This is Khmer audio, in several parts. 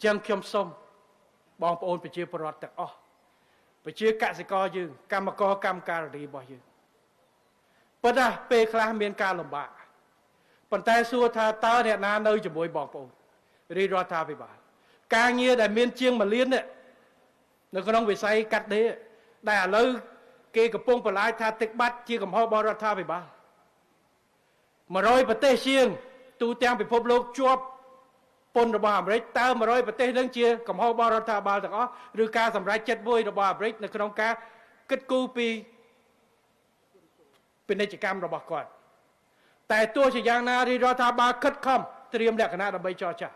ចឹងខ្ញុំសូមបងប្អូនប្រជាពលរដ្ឋទាំងអស់ប្រជាកសិករយើងកម្មករកម្មការិនីរបស់យើងប៉ុន្តែពេលខ្លះមានការលំបាកប៉ុន្តែសួរថាតើអ្នកណានៅជាមួយបងប្អូនរាជរដ្ឋាភិបាលការងារដែលមានជាង1លាននៅក្នុងវិស័យកាត់ដេរដែលឥឡូវគេកំពុងបន្លាយថាទឹកបាត់ជាកំហុសរបស់រដ្ឋាភិបាល100ប្រទេសជាងទូទាំងពិភពលោកជាប់ពន្ធរបស់អាមេរិកតើ100ប្រទេសនឹងជាកំហុសរបស់រដ្ឋាភិបាលទាំងអស់ឬការសម្រេចចិត្តមួយរបស់អាមេរិកនៅក្នុងការគិតគូរពីពាណិជ្ជកម្មរបស់គាត់តែទោះជាយ៉ាងណារាជរដ្ឋាភិបាលខិតខំត្រៀមលក្ខណៈដើម្បីចរចា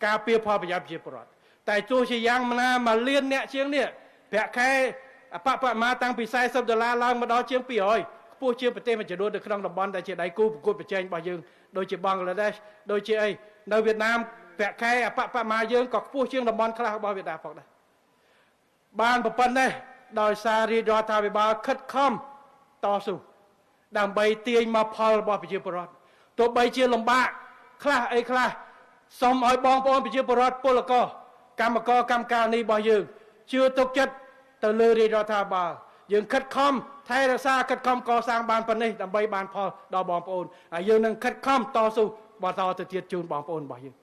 ការពារផលប្រយោជន៍ប្រជាពលរដ្ឋតែទោះជាយ៉ាងណាមកលានអ្នកជាងនេះប្រាក់ខែអបបមាតាំងពី$40ឡើងមកដល់ជាង200ខ្ពស់ជាងប្រទេសមួយចំនួននៅក្នុងតំបន់ដែលជាដៃគូប្រកួតប្រជែងរបស់យើងដូចជាបង់ក្លាដេសដូចជាអីនៅវៀតណាមប្រាក់ខែអបបមាយើងក៏ខ្ពស់ជាងតំបន់ខ្លះរបស់វៀតណាមផងដែរបានប្រប៉ុណ្ណេះដោយសាររាជរដ្ឋាភិបាលខិតខំតស៊ូដើម្បីទាញមកផលរបស់ប្រជាពលរដ្ឋទោះបីជាលំបាកខ្លះអីខ្លះសូមឲ្យបងប្អូនប្រជាពលរដ្ឋពលករកម្មករកម្មការិនីរបស់យើងជឿទុកចិត្តទៅលើរាជរដ្ឋាភិបាលយើងខិតខំថែរក្សាខិតខំកសាងបានប៉ុណ្ណេះដើម្បីបានផលដល់បងប្អូនហើយយើងនឹងខិតខំតស៊ូបន្តទៅទៀតជូនបងប្អូនរបស់យើង